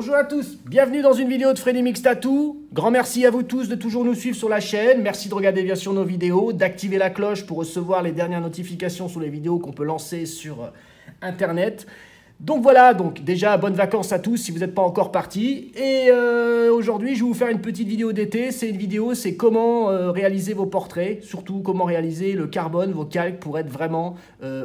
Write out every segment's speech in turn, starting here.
Bonjour à tous, bienvenue dans une vidéo de Freddy Mix Tattoo. Grand merci à vous tous de toujours nous suivre sur la chaîne. Merci de regarder bien sûr nos vidéos, d'activer la cloche pour recevoir les dernières notifications sur les vidéos qu'on peut lancer sur Internet. Donc voilà, donc déjà bonnes vacances à tous si vous n'êtes pas encore partis. Et aujourd'hui je vais vous faire une petite vidéo d'été. C'est comment réaliser vos portraits, surtout comment réaliser le carbone, vos calques pour être vraiment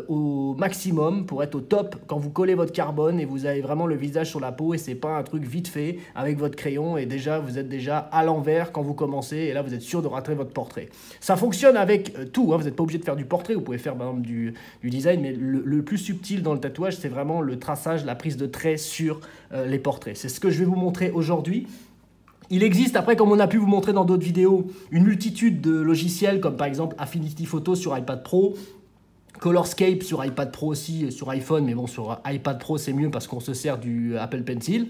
au maximum, pour être au top quand vous collez votre carbone et vous avez vraiment le visage sur la peau et c'est pas un truc vite fait avec votre crayon et déjà vous êtes déjà à l'envers quand vous commencez et là vous êtes sûr de rater votre portrait. Ça fonctionne avec tout, hein. Vous n'êtes pas obligé de faire du portrait, vous pouvez faire par exemple du design, mais le plus subtil dans le tatouage c'est vraiment le traçage, la prise de traits sur les portraits. C'est ce que je vais vous montrer aujourd'hui. Il existe, après, comme on a pu vous montrer dans d'autres vidéos, une multitude de logiciels comme par exemple Affinity Photo sur iPad Pro, Colorscape sur iPad Pro aussi, sur iPhone, mais bon, sur iPad Pro c'est mieux parce qu'on se sert du Apple Pencil.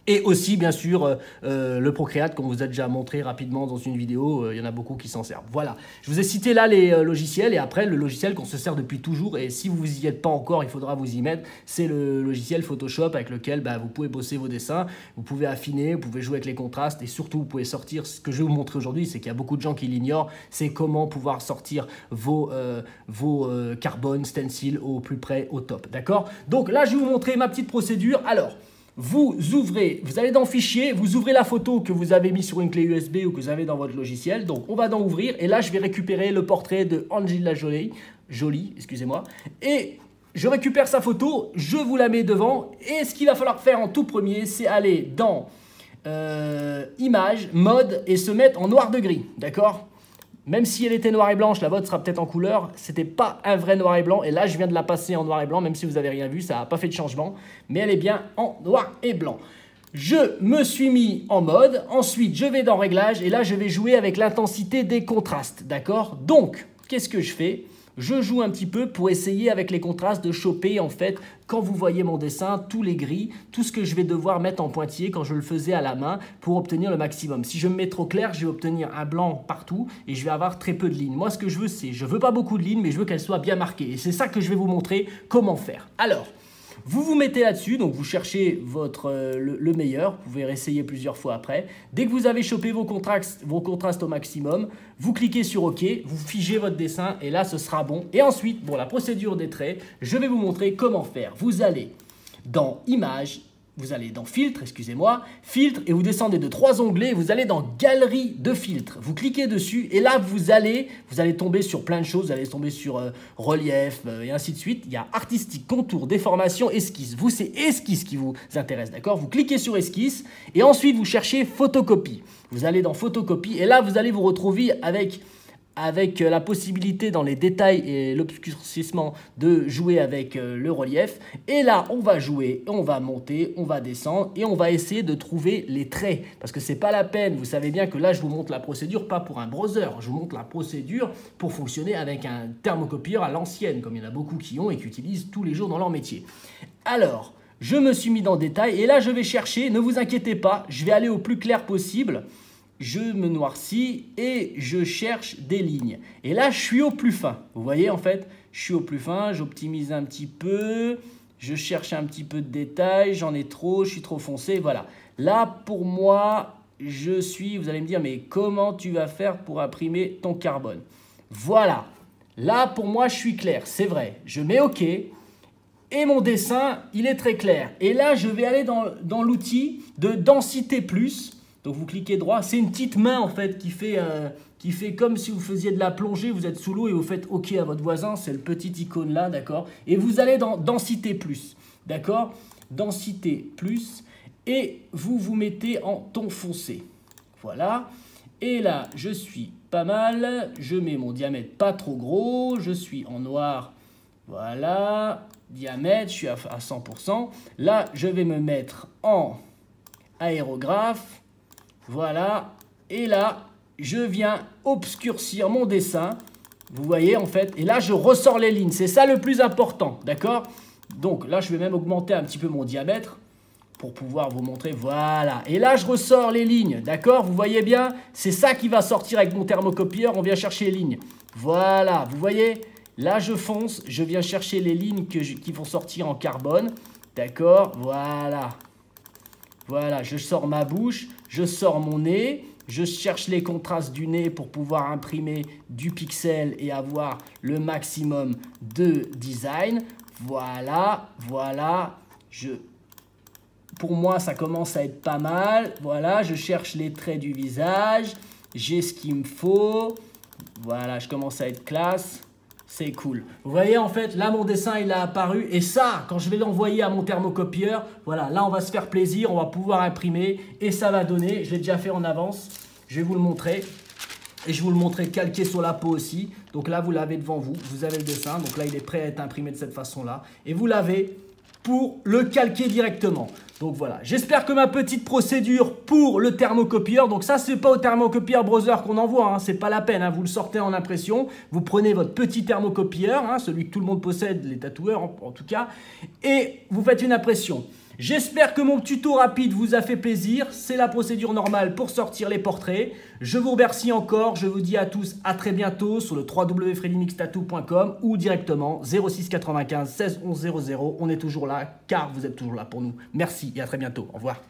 Et aussi, bien sûr, le Procreate, comme vous a déjà montré rapidement dans une vidéo, il y en a beaucoup qui s'en servent. Voilà, je vous ai cité là les logiciels et après le logiciel qu'on se sert depuis toujours et si vous n'y êtes pas encore, il faudra vous y mettre, c'est le logiciel Photoshop avec lequel vous pouvez bosser vos dessins, vous pouvez affiner, vous pouvez jouer avec les contrastes et surtout vous pouvez sortir, ce que je vais vous montrer aujourd'hui, c'est qu'il y a beaucoup de gens qui l'ignorent, c'est comment pouvoir sortir vos carbone stencil au plus près, au top, d'accord? Donc là, je vais vous montrer ma petite procédure. Alors, vous ouvrez, vous allez dans Fichier, vous ouvrez la photo que vous avez mis sur une clé USB ou que vous avez dans votre logiciel. Donc, on va dans Ouvrir et là, je vais récupérer le portrait de Angelina Jolie, excusez-moi. Et je récupère sa photo, je vous la mets devant. Et ce qu'il va falloir faire en tout premier, c'est aller dans Images, Mode et se mettre en noir de gris, d'accord ? Même si elle était noire et blanche, la vôtre sera peut-être en couleur. C'était pas un vrai noir et blanc. Et là, je viens de la passer en noir et blanc, même si vous n'avez rien vu, ça n'a pas fait de changement. Mais elle est bien en noir et blanc. Je me suis mis en mode. Ensuite, je vais dans Réglages. Et là, je vais jouer avec l'intensité des contrastes. D'accord? Donc, qu'est-ce que je fais? Je joue un petit peu pour essayer avec les contrastes de choper en fait, quand vous voyez mon dessin, tous les gris, tout ce que je vais devoir mettre en pointillé quand je le faisais à la main pour obtenir le maximum. Si je me mets trop clair, je vais obtenir un blanc partout et je vais avoir très peu de lignes. Moi, ce que je veux, c'est, je veux pas beaucoup de lignes, mais je veux qu'elles soient bien marquées. Et c'est ça que je vais vous montrer comment faire. Alors, vous vous mettez là-dessus, donc vous cherchez le meilleur, vous pouvez réessayer plusieurs fois après. Dès que vous avez chopé vos contrastes au maximum, vous cliquez sur OK, vous figez votre dessin et là ce sera bon. Et ensuite, la procédure des traits, je vais vous montrer comment faire. Vous allez dans Images, vous allez dans Filtre, excusez-moi, Filtre et vous descendez de 3 onglets, vous allez dans Galerie de filtres. Vous cliquez dessus et là vous allez tomber sur plein de choses, vous allez tomber sur relief et ainsi de suite. Il y a artistique, contour, déformation, esquisse. Vous, c'est esquisse qui vous intéresse, d'accord? Vous cliquez sur esquisse et ensuite vous cherchez photocopie. Vous allez dans photocopie et là vous allez vous retrouver avec la possibilité dans les détails et l'obscurcissement de jouer avec le relief. Et là, on va jouer, on va monter, on va descendre et on va essayer de trouver les traits. Parce que c'est pas la peine, vous savez bien que là, je vous montre la procédure, pas pour un browser. Je vous montre la procédure pour fonctionner avec un thermocopieur à l'ancienne, comme il y en a beaucoup qui ont et qui utilisent tous les jours dans leur métier. Alors, je me suis mis dans détail et là, je vais chercher, ne vous inquiétez pas, je vais aller au plus clair possible. Je me noircis et je cherche des lignes. Et là, je suis au plus fin. Vous voyez, en fait, je suis au plus fin, j'optimise un petit peu, je cherche un petit peu de détails, j'en ai trop, je suis trop foncé, voilà. Là, pour moi, vous allez me dire, mais comment tu vas faire pour imprimer ton carbone? Voilà. Là, pour moi, je suis clair, c'est vrai. Je mets OK et mon dessin, il est très clair. Et là, je vais aller dans l'outil de densité plus. Donc vous cliquez droit, c'est une petite main en fait qui fait comme si vous faisiez de la plongée, vous êtes sous l'eau et vous faites OK à votre voisin, c'est le petit icône là, d'accord? Et vous allez dans densité plus, d'accord? Densité plus et vous vous mettez en ton foncé. Voilà. Et là, je suis pas mal, je mets mon diamètre pas trop gros, je suis en noir, voilà, diamètre, je suis à 100%. Là, je vais me mettre en aérographe. Voilà, et là, je viens obscurcir mon dessin, vous voyez en fait, et là, je ressors les lignes, c'est ça le plus important, d'accord? Donc là, je vais même augmenter un petit peu mon diamètre pour pouvoir vous montrer, voilà. Et là, je ressors les lignes, d'accord? Vous voyez bien, c'est ça qui va sortir avec mon thermocopieur, on vient chercher les lignes. Voilà, vous voyez, là, je fonce, je viens chercher les lignes qui vont sortir en carbone, d'accord? Voilà. Voilà, je sors ma bouche, je sors mon nez, je cherche les contrastes du nez pour pouvoir imprimer du pixel et avoir le maximum de design. Voilà, voilà, pour moi, ça commence à être pas mal. Voilà, je cherche les traits du visage, j'ai ce qu'il me faut. Voilà, je commence à être classe. C'est cool. Vous voyez, en fait, là, mon dessin, il a apparu. Et ça, quand je vais l'envoyer à mon thermocopieur, voilà, là, on va se faire plaisir. On va pouvoir imprimer et ça va donner. Je l'ai déjà fait en avance. Je vais vous le montrer. Et je vais vous le montrer calqué sur la peau aussi. Donc là, vous l'avez devant vous. Vous avez le dessin. Donc là, il est prêt à être imprimé de cette façon-là. Et vous l'avez pour le calquer directement. Donc voilà, j'espère que ma petite procédure pour le thermocopieur, donc ça c'est pas au thermocopieur browser qu'on envoie, hein, c'est pas la peine, hein, vous le sortez en impression, vous prenez votre petit thermocopieur, hein, celui que tout le monde possède, les tatoueurs en tout cas, et vous faites une impression. J'espère que mon tuto rapide vous a fait plaisir, c'est la procédure normale pour sortir les portraits. Je vous remercie encore, je vous dis à tous à très bientôt sur le www.freddymixtattoo.com ou directement 06 95 16 11 00. On est toujours là car vous êtes toujours là pour nous. Merci et à très bientôt. Au revoir.